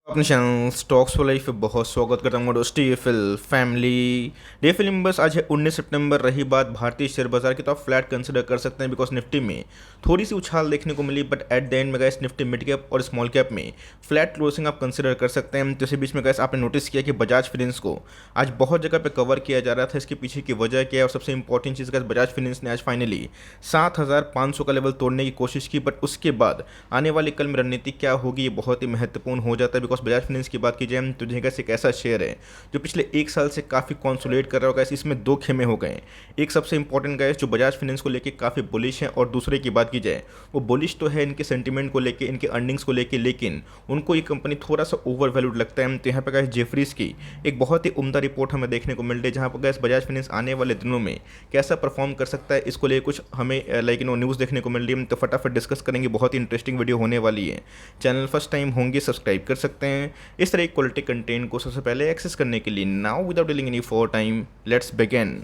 अपने channel stocks for life पे बहुत स्वागत करता हूँ दोस्तों। डीएफएल फैमिली डीएफएल मेंबर्स, आज है 19 सितंबर। रही बात भारतीय शेयर बाजार की, तो आप फ्लैट कंसिडर कर सकते हैं बिकॉज निफ्टी में थोड़ी सी उछाल देखने को मिली, बट एट द एंड में गैस निफ्टी मिड कैप और स्मॉल कैप में फ्लैट क्लोजिंग आप कंसिडर कर सकते हैं। तो इसी बीच में गैस आपने नोटिस किया कि बजाज फाइनेंस को आज बहुत जगह पे कवर किया जा रहा था। इसके पीछे की वजह क्या है, और सबसे इंपॉर्टेंट चीज़ गैस बजाज फाइनेंस ने आज फाइनली 7,500 का लेवल तोड़ने की कोशिश की, बट उसके बाद आने वाली कल में रणनीति क्या होगी ये बहुत ही महत्वपूर्ण हो जाता है। बिकॉज बजाज फाइनेंस की बात की जाए तो झेंगस एक ऐसा शेयर है जो पिछले एक साल से काफ़ी कॉन्सोलेट कर रहा होगा। इसमें दो खेमे हो गए। एक सबसे इंपॉर्टेंट गैस जो बजाज फाइनेंस को लेकर काफ़ी बुलिश है, और दूसरे की बात की जाए वो बुलिश तो है इनके सेंटीमेंट को लेकर, इनके अर्निंग्स को लेकर, लेकिन उनको ये कंपनी थोड़ा सा ओवर वैल्यूड लगता है। तो यहाँ पर गैस जेफरीज की एक बहुत ही उम्दा रिपोर्ट हमें देखने को मिल रही है, जहाँ पर गैस बजाज फाइनेंस आने वाले दिनों में कैसा परफॉर्म कर सकता है, इसको लेकर कुछ हमें लाइक न्यूज़ देखने को मिल रही है। तो फटाफट डिस्कस करेंगे, बहुत ही इंटरेस्टिंग वीडियो होने वाली है। चैनल फर्स्ट टाइम होंगे सब्सक्राइब कर सकते हैं इस तरह क्वालिटी कंटेंट को सबसे पहले एक्सेस करने के लिए। Now without dealing any for time, let's begin.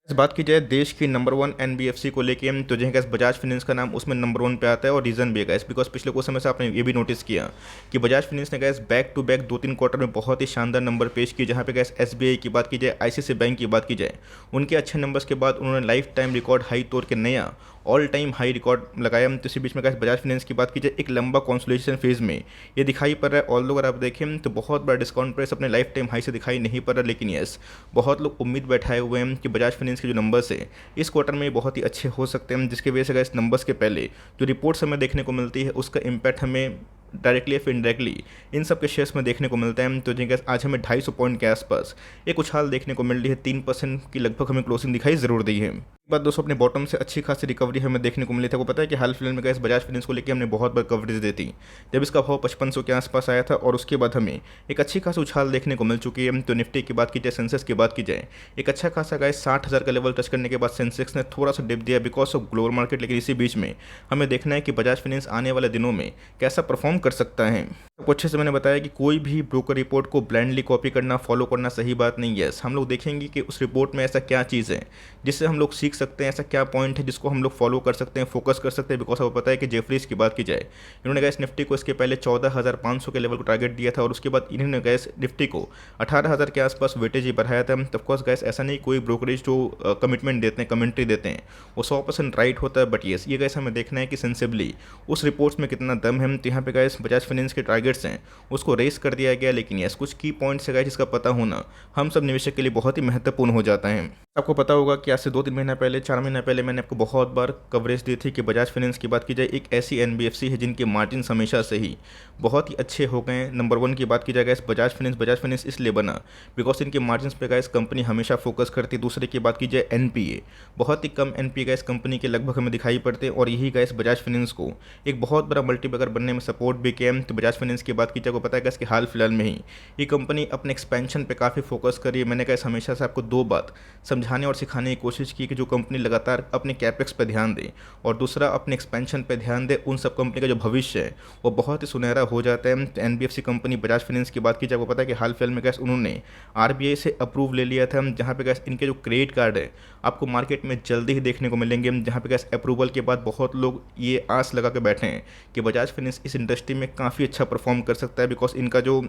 इस बात की जाए देश की नंबर 1 एनबीएफसी को लेके, तो जो है बजाज फाइनेंस का नाम उसमें नंबर 1 पे आता है। और रीज़न भी है गैस, बिकॉज पिछले कुछ समय से आपने ये भी नोटिस किया कि बजाज फाइनेंस ने गैस बैक टू बैक 2-3 क्वार्टर में बहुत ही शानदार नंबर पेश किए। जहाँ पे गैस एसबीआई की बात की जाए, आईसीआईसीआई बैंक की बात की जाए, उनके अच्छे नंबर्स के बाद उन्होंने लाइफ टाइम रिकॉर्ड हाई तोड़ के नया ऑल टाइम हाई रिकॉर्ड लगाया। तो इसी बीच में गैस बजाज फाइनेंस की बात की जाए, एक लंबा कॉन्सोलिडेशन फेज में ये दिखाई पड़ रहा है। ऑल अगर आप देखें तो बहुत बड़ा डिस्काउंट प्राइस अपने लाइफ टाइम हाई से दिखाई नहीं पड़ रहा, लेकिन यस बहुत लोग उम्मीद बैठाए हुए हैं कि बजाज फाइनेंस के जो नंबर्स है इस क्वार्टर में बहुत ही अच्छे हो सकते हैं, जिसकी वजह से गैस नंबर्स के पहले जो रिपोर्ट्स हमें देखने को मिलती है उसका इम्पैक्ट हमें डायरेक्टली या फिर इनडायरेक्टली इन सब के शेयर्स में देखने को मिलता है। तो जिनका आज हमें 250 पॉइंट के आसपास एक उछाल देखने को मिल रही है। 3% की लगभग हमें क्लोजिंग दिखाई ज़रूर दी है। बात दोस्तों, अपने बॉटम से अच्छी खासी रिकवरी हमें देखने को मिली था। वो पता है कि हाल फिलहाल में गैस बजाज फाइनेंस को लेकर हमने बहुत बार कवरेज दी थी, जब इसका भाव 5500 के आसपास आया था, और उसके बाद हमें एक अच्छी खासी उछाल देखने को मिल चुकी है। तो निफ्टी की बात की जाए, सेंसेक्स की बात की जाए, एक अच्छा खासा गैस 60,000 का लेवल टच करने के बाद सेंसेक्स ने थोड़ा सा डिप दिया बिकॉज ऑफ ग्लोबल मार्केट। लेकिन इसी बीच में हमें देखना है कि बजाज फाइनेंस आने वाले दिनों में कैसा परफॉर्म कर सकता है। तो अच्छे से मैंने बताया कि कोई भी ब्रोकर रिपोर्ट को ब्लाइंडली कॉपी करना, फॉलो करना सही बात नहीं है। हम लोग देखेंगे कि उस रिपोर्ट में ऐसा क्या चीज़ है जिससे हम लोग सीख सकते हैं, ऐसा क्या पॉइंट है जिसको हम लोग फॉलो कर सकते हैं, फोकस कर सकते हैं। बिकॉज आपको पता है कि जेफरीज की बात की जाए, इन्होंने गैस निफ्टी को इसके पहले 14,500 के लेवल को टारगेट दिया था, और उसके बाद इन्होंने गैस निफ्टी को 18,000 के आसपास वेटेज ही बढ़ाया था। ऑफकोर्स गैस ऐसा नहीं कोई ब्रोकरेज जो कमिटमेंट देते हैं, कमेंट्री देते हैं, वो 100% राइट होता है, बट येस ये गैस हमें देखना है कि सेंसिबली उस रिपोर्ट्स में कितना दम है। तो यहाँ पे गैस बजाज फाइनेंस के टारगेट्स हैं उसको रेस कर दिया गया, लेकिन यस कुछ की पॉइंट्स है जिसका पता होना हम सब निवेशक के लिए बहुत ही महत्वपूर्ण हो जाता है। आपको पता होगा कि आज से 2-3 महीना पहले, 4 महीना पहले मैंने आपको बहुत बार कवरेज दी थी कि बजाज फाइनेंस की बात की जाए, एक ऐसी एनबीएफसी है जिनके मार्जिन हमेशा से ही बहुत ही अच्छे हो गए हैं। नंबर 1 की बात की जाए गैस बजाज फाइनेंस इसलिए बना बिकॉज इनके मार्जिन पे गैस कंपनी हमेशा फोकस करती है। दूसरे की बात की जाए एनपीए, बहुत ही कम एनपीए गैस कंपनी के लगभग हमें दिखाई पड़ते हैं, और यही गैस बजाज फाइनेंस को एक बहुत बड़ा मल्टीबैगर बनने में सपोर्ट भी किया। तो बजाज फाइनेंस की बात की जाए, को पता है गैस कि हाल फिलहाल में ही ये कंपनी अपने एक्सपेंशन पे काफ़ी फोकस कर रही है। मैंने गैस हमेशा से आपको 2 बात समझाने और सिखाने की कोशिश की कि जो कंपनी लगातार अपने कैपेक्स पे ध्यान दे, और दूसरा अपने एक्सपेंशन पे ध्यान दे, उन सब कंपनी का जो भविष्य है वो बहुत ही सुनहरा हो जाता है। तो एनबीएफसी कंपनी बजाज फाइनेंस की बात की जाए, आपको पता है कि हाल फिलहाल में गैस उन्होंने आरबीआई से अप्रूव ले लिया था, जहाँ पे गैस इनके जो क्रेडिट कार्ड है आपको मार्केट में जल्दी ही देखने को मिलेंगे। जहाँ पे गैस अप्रूवल के बाद बहुत लोग ये आस लगा के बैठे हैं कि बजाज फाइनेंस इस इंडस्ट्री में काफ़ी अच्छा परफॉर्म कर सकता है, बिकॉज इनका जो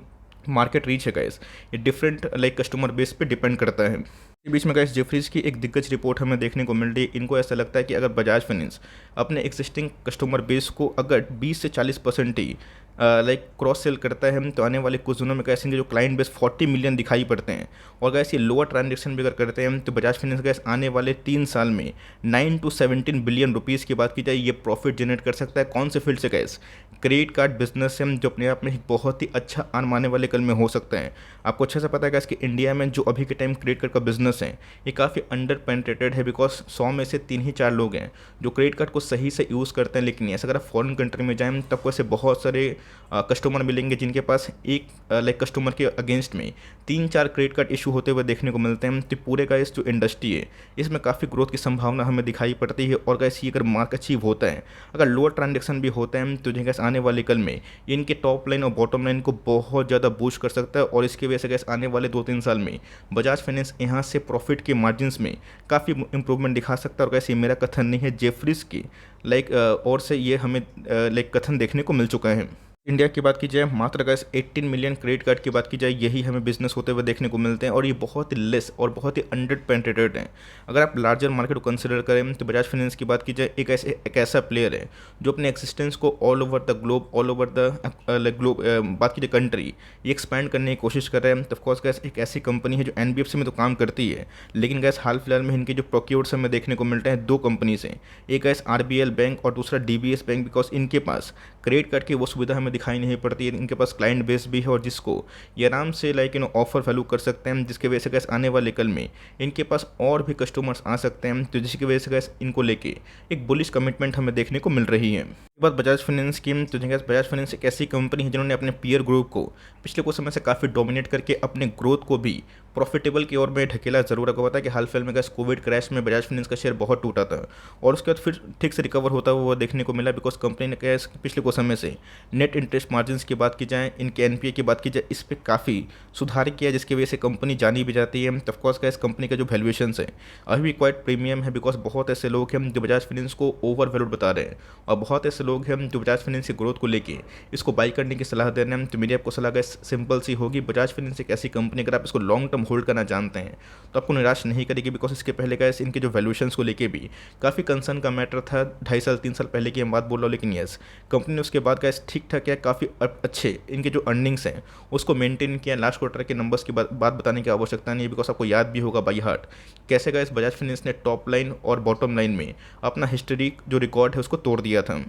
मार्केट रीच है गैस ये डिफरेंट लाइक कस्टमर बेस पे डिपेंड करता है। इस बीच में गैस जेफरीज की एक दिग्गज रिपोर्ट हमें देखने को मिल रही है। इनको ऐसा लगता है कि अगर बजाज फाइनेंस अपने एग्जिस्टिंग कस्टमर बेस को अगर 20 से 40% ही लाइक क्रॉस सेल करता है, तो आने वाले कुछ दिनों में गैस इनके जो क्लाइंट बेस 40 मिलियन दिखाई पड़ते हैं, और गैस ये लोअर ट्रांजेक्शन भी अगर करते हैं, तो बजाज फाइनेंस गैस आने वाले 3 साल में 9 to 17 बिलियन रुपीज़ की बात की जाए ये प्रॉफिट जनरेट कर सकता है। कौन से फील्ड से गैस? क्रेडिट कार्ड बिजनेस है, जो अपने आप में बहुत ही अच्छा आने वाले वाले कल में हो सकता है। आपको अच्छे से पता है गैस कि इंडिया में जो अभी के टाइम क्रेडिट कार्ड का बिजनेस है ये काफ़ी अंडर पेनिट्रेटेड है, बिकॉज 100 में से 3 ही 4 लोग हैं जो क्रेडिट कार्ड को सही से यूज़ करते हैं। लेकिन ऐसा अगर आप फॉरेन कंट्री में जाएँ तब को ऐसे बहुत सारे कस्टमर मिलेंगे जिनके पास एक लाइक कस्टमर के अगेंस्ट में 3-4 क्रेडिट कार्ड इशू होते हुए देखने को मिलते हैं। तो पूरे का इस जो इंडस्ट्री है इसमें काफ़ी ग्रोथ की संभावना हमें दिखाई पड़ती है, और गैस ये अगर मार्क अचीव होता है, अगर लोअर ट्रांजेक्शन भी होता है, तो गैस आने वाले कल में इनके टॉप लाइन और बॉटम लाइन को बहुत ज़्यादा बूस्ट कर सकता है। और इसकी वजह से गैस आने वाले 2-3 साल में बजाज फाइनेंस यहाँ से प्रॉफिट के मार्जिन में काफ़ी इंप्रूवमेंट दिखा सकता है। और गैस ये मेरा कथन नहीं है, जेफरीज की लाइक और से ये हमें लाइक कथन देखने को मिल चुका है। इंडिया की बात की जाए मात्र गैस 18 मिलियन क्रेडिट कार्ड की बात की जाए, यही हमें बिजनेस होते हुए देखने को मिलते हैं और ये बहुत ही लेस और बहुत ही अंडर पेनिट्रेटेड हैं। अगर आप लार्जर मार्केट को कंसिडर करें तो बजाज फाइनेंस की बात की जाए एक ऐसा प्लेयर है जो अपने एक्सिस्टेंस को all over the globe, all over the globe, बात की जाए कंट्री, ये एक्सपैंड करने की कोशिश कर रहे हैं। तो ऑफकोर्स गैस एक ऐसी कंपनी है जो एनबीएफसी में तो काम करती है, लेकिन गैस हाल फिलहाल में इनके जो प्रोक्योर्स हमें देखने को मिलते हैं दो कंपनी से, एक गैस आरबीएल बैंक और दूसरा डीबीएस बैंक, बिकॉज इनके पास क्रेडिट कार्ड की वो सुविधा हमें दिखाई नहीं पड़ती है। इनके पास क्लाइंट बेस भी है और जिसको ये आराम से ऑफर वैल्यू कर सकते हैं, जिसकी वजह से गैस आने वाले कल में इनके पास और भी कस्टमर्स आ सकते हैं, तो जिसकी वजह से गैस इनको लेके एक बुलिश कमिटमेंट हमें देखने को मिल रही है। बात बजाज फाइनेंस की, तो गैस बजाज फाइनेंस एक ऐसी कंपनी है जिन्होंने अपने पीयर ग्रुप को पिछले कुछ समय से काफ़ी डोमिनेट करके अपने ग्रोथ को भी प्रॉफिटेबल की ओर में ढकेला जरूर। आपको पता है कि हाल फिलहाल में गैस कोविड क्रैश में बजाज फाइनेंस का शेयर बहुत टूटा था और उसके बाद फिर ठीक से रिकवर होता हुआ देखने को मिला, बिकॉज कंपनी ने गैस पिछले कुछ समय से नेट इंटरेस्ट मार्जिन की बात की जाए, इनके एनपीए की बात की जाए, इस पर काफ़ी सुधार किया, जिसकी वजह से कंपनी जानी भी जाती है। तो ऑफकोर्स गैस कंपनी का जो वैल्यूएशन है अभी भी क्वाइट प्रीमियम है, बिकॉज बहुत ऐसे लोग हैं जो बजाज फाइनेंस को ओवर वैल्यूड बता रहे हैं और बहुत ऐसे लोग हैं जो बजाज फाइनेंस की ग्रोथ को लेके इसको बाई करने की सलाह दे रहे हैं। तो मेरी आपको सलाह गैस सिंपल सी होगी, बजाज फाइनेंस एक ऐसी कंपनी, अगर आप इसको लॉन्ग टर्म होल्ड करना जानते हैं तो आपको निराश नहीं करेगी, बिकॉज इसके पहले गैस इनके जो वैल्यूएशंस को लेके भी काफ़ी कंसर्न का मैटर था 2.5 साल 3 साल पहले की हम बात बोल रहा हूँ। लेकिन यस, कंपनी ने उसके बाद गैस ठीक ठाक है, काफ़ी अच्छे इनके जो अर्निंग्स हैं उसको मेंटेन किया। लास्ट क्वार्टर के नंबर्स की बात बताने की आवश्यकता नहीं है, बिकॉज आपको याद भी होगा बाई हार्ट कैसे गैस बजाज फाइनेंस ने टॉप लाइन और बॉटम लाइन में अपना हिस्ट्री जो रिकॉर्ड है उसको तोड़ दिया था।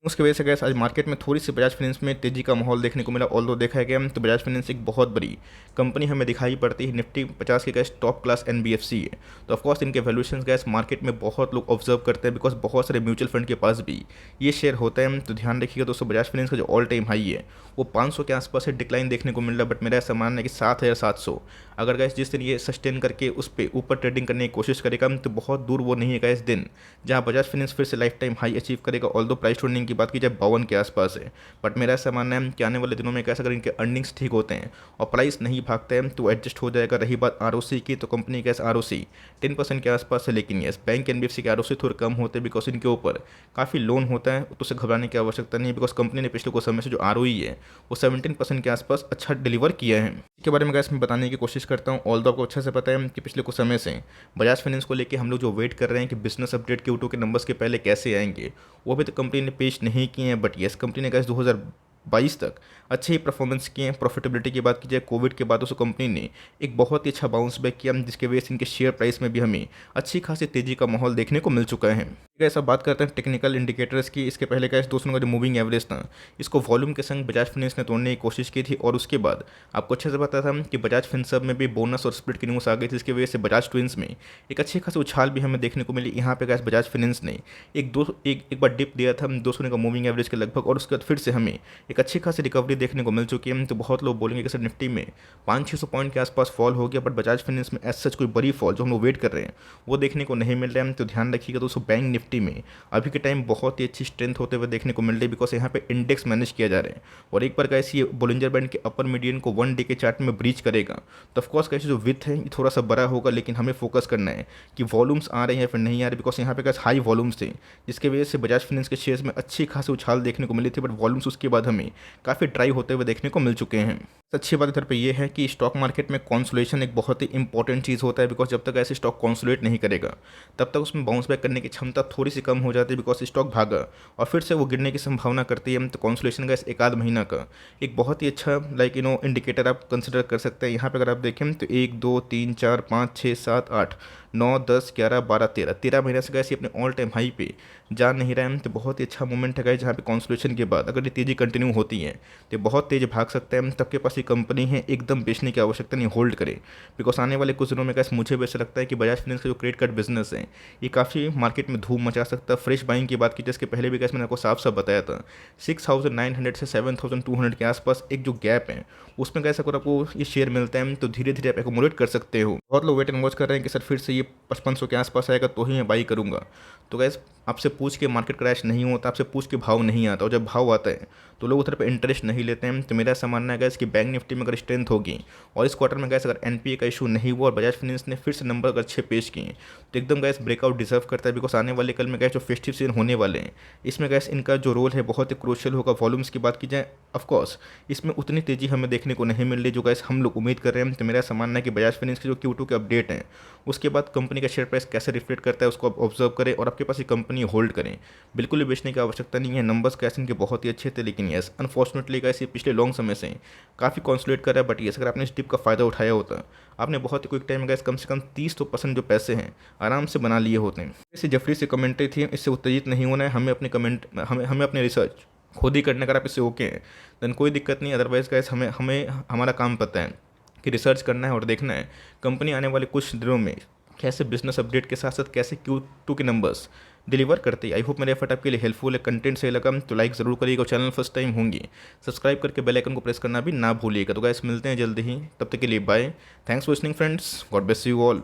उसकी वजह से गैस आज मार्केट में थोड़ी सी बजाज फाइनेंस में तेजी का माहौल देखने को मिला। ऑल्दो देखा गया तो बजाज फाइनेंस एक बहुत बड़ी कंपनी हमें दिखाई पड़ती है, निफ्टी 50 के गैस टॉप क्लास एनबीएफसी है। तो ऑफकोर्स इनके वैल्यूएशन गैस मार्केट में बहुत लोग ऑब्जर्व करते हैं, बिकॉज बहुत सारे म्यूचुअल फंड के पास भी ये शेयर होता है। तो ध्यान रखिएगा दोस्तों, बजाज फाइनेंस का जो ऑल टाइम हाई है वो 500 के आसपास से डिक्लाइन देखने को मिल रहा है, बट मेरा ऐसा मानना है कि 7,700 अगर गैस जिस दिन ये सस्टेन करके उस पर ऊपर ट्रेडिंग करने की कोशिश करेगा तो बहुत दूर वो नहीं है गैस दिन जहाँ बजाज फाइनेंस फिर से लाइफ टाइम हाई अचीव करेगा। ऑल्दो प्राइस ट्रेडिंग की बात की जाए 52 के आसपास है, बट मेरा ऐसा मानना है कि आने वाले दिनों में कैसे अगर इनके अर्निंग्स ठीक होते हैं और प्राइस नहीं भागते हैं तो एडजस्ट हो जाएगा। रही बात आरओसी की, तो कंपनी का आरओसी 10% के आसपास है, लेकिन यस बैंक एनबीएफसी के आरओसी थोड़े कम होते हैं, बिकॉज इनके ऊपर काफ़ी लोन होता है, तो उसे घबराने की आवश्यकता नहीं है, बिकॉज कंपनी ने पिछले कुछ समय से जो आरओई है वो 17% के आसपास अच्छा डिलीवर किया है। इसके बारे में गैस मैं बताने की कोशिश करता हूँ। ऑल्दो आपको अच्छा से पता है कि पिछले कुछ समय से बजाज फाइनेंस को लेकर हम लोग जो वेट कर रहे हैं कि बिजनेस अपडेट Q2 के नंबर्स के पहले कैसे आएंगे, वो अभी तो कंपनी ने पेश नहीं किए हैं। बट यस, कंपनी ने गैस 2022 तक अच्छे ही परफॉर्मेंस किए हैं। प्रॉफिटेबिलिटी की बात की जाए, कोविड के बाद उस कंपनी ने एक बहुत ही अच्छा बाउंस बैक किया, जिसके वजह से इनके शेयर प्राइस में भी हमें अच्छी खासी तेजी का माहौल देखने को मिल चुका है। ऐसा बात करते हैं टेक्निकल इंडिकेटर्स की। इसके पहले का दोस्तों का जो मूविंग एवरेज था इसको वॉल्यूम के संग बजाज फाइनेंस ने तोड़ने की कोशिश की थी, और उसके बाद आपको अच्छे से पता था कि बजाज फिनसर्व में भी बोनस और स्प्लिट की न्यूज़ आ गई थी, जिसकी वजह से बजाज ट्विंस में एक अच्छी खासी उछाल भी हमें देखने को मिली। यहाँ पे गैस बजाज फाइनेंस ने एक बार डिप दिया था 200 का मूविंग एवरेज के लगभग, और उसके बाद फिर से हमें एक अच्छी खासी रिकवरी देखने को मिल चुकी है। तो बहुत लोग बोलेंगे कि सर निफ्टी में 500-600 पॉइंट के आसपास फॉल हो गया, बट बजाज फाइनेंस में एज सच कोई बड़ी फॉल जो हम लोग वेट कर रहे हैं वो देखने को नहीं मिल रहा है। तो ध्यान रखिएगा दोस्तों, बैंक निफ्टी में अभी के टाइम बहुत ही अच्छी स्ट्रेंथ होते हुए देखने को मिल रही है, बिकॉज यहाँ पे इंडेक्स मैनेज किया जा रहा है, और एक बार कैसे ये बोलिंजर बैंड के अपर मीडियन को 1 डे के चार्ट में ब्रीच करेगा तो ऑफकोर्स कैसे जो विथ है ये थोड़ा सा बड़ा होगा, लेकिन हमें फोकस करना है कि वॉल्यूम्स आ रहे हैं फिर नहीं आ रहे, बिकॉज यहाँ पे कैसे हाई वॉल्यूम्स थे, जिसकी वजह से बजाज फाइनेंस के शेयर्स में अच्छी खासी उछाल देखने को मिली थी, बट वॉल्यूम्स उसके बाद हमें काफ़ी ड्राई होते हुए देखने को मिल चुके हैं। अच्छी बात इधर पे ये है कि स्टॉक मार्केट में कॉन्सोलेशन एक बहुत ही इंपॉर्टेंट चीज़ होता है, बिकॉज जब तक ऐसे स्टॉक कॉन्सोलेट नहीं करेगा तब तक उसमें बाउंस बैक करने की क्षमता थोड़ी सी कम हो जाती है, बिकॉज स्टॉक भागा और फिर से वो गिरने की संभावना करती है। तो कॉन्सोलेशन का इस 1 आध महीना का एक बहुत ही अच्छा इंडिकेटर आप कंसिडर कर सकते हैं। यहाँ पे अगर आप देखें तो 1 2 3 4 5 6 7 8 9 10 11 12 13 महीने से गैस अपने ऑल टाइम हाई पे जा नहीं रहे हैं। तो बहुत ही अच्छा मोमेंट है गैस, जहाँ पे कॉन्सोलेशन के बाद अगर ये तेज़ी कंटिन्यू होती है तो बहुत तेज़ भाग सकता है। तब के पास ये कंपनी है, एकदम बेचने की आवश्यकता नहीं, होल्ड करे, बिकॉज आने वाले कुछ दिनों में गैस मुझे वैसे लगता है कि बजाज फाइनेंस का जो क्रेडिट कार्ड बिजनेस है ये काफ़ी मार्केट में धूम मचा सकता है। फ्रेश बाइंग की बात की जिसके पहले भी गैस मैंने आपको साफ साफ बताया था 6,900 से 7,200 के आसपास एक जो गैप है उसमें गैस अगर आपको ये शेयर मिलता है तो धीरे धीरे आप एकोमोडेट कर सकते हो। बहुत लोग वेट एंड वॉच कर रहे हैं कि सर फिर से ये ये 5500 के आसपास आएगा तो ही मैं बाई करूँगा। तो गैस आपसे पूछ के मार्केट क्रैश नहीं होता, आपसे पूछ के भाव नहीं आता, और जब भाव आता है तो लोग उधर पे इंटरेस्ट नहीं लेते हैं। तो मेरा ऐसा मानना है गैस कि बैंक निफ्टी में अगर स्ट्रेंथ होगी और इस क्वार्टर में गैस अगर एनपीए का इशू नहीं हुआ और बजाज फाइनेंस ने फिर से नंबर अगर अच्छे पेश किए तो एकदम गैस ब्रेकआउट डिजर्व करता है। बिकॉज आने वाले कल में गैस जो फेस्टिव सीजन होने वाले हैं इसमें गैस इनका जो रोल है बहुत ही क्रूशियल होगा। वॉल्यूम्स की बात की जाए ऑफकोर्स इसमें उतनी तेज़ी हमें देखने को नहीं मिल रही जो गैस हम लोग उम्मीद कर रहे हैं। तो मेरा ऐसा मानना है कि बजाज फाइनेंस के जो Q2 के अपडेट हैं उसके बाद कंपनी का शेयर प्राइस कैसे रिफ्लेक्ट करता है उसको आप ऑब्जर्व करें और आपके पास ये कंपनी होल्ड करें। बिल्कुल भी बेचने की आवश्यकता नहीं है। नंबर्स कैसे इनके बहुत ही अच्छे थे, लेकिन यस अनफॉर्चुनेटली गैस ये पिछले लॉन्ग समय से काफ़ी कॉन्सोलिडेट कर रहा है। बट यस अगर आपने इस टिप का फ़ायदा उठाया होता आपने बहुत ही क्विक टाइम में गैस कम से कम 30% जो पैसे हैं आराम से बना लिए होते हैं। इसे जफरी से कमेंट्री थी, इससे उत्तेजित नहीं होना है। हमें अपने रिसर्च खुद ही करने, अगर आप इससे ओके हैं देन कोई दिक्कत नहीं। अदरवाइज गैस हमें हमारा काम पता है कि रिसर्च करना है और देखना है कंपनी आने वाले कुछ दिनों में कैसे बिजनेस अपडेट के साथ साथ कैसे Q2 के नंबर्स डिलीवर करते हैं। आई होप मेरे एफर्ट आपके लिए हेल्पफुल है। कंटेंट सही लगा तो लाइक ज़रूर करिएगा। चैनल फर्स्ट टाइम होंगे सब्सक्राइब करके बेल आइकन को प्रेस करना भी ना भूलिएगा। तो गाइस मिलते हैं जल्दी ही, तब तक के लिए bye. Thanks for listening friends, God bless you all.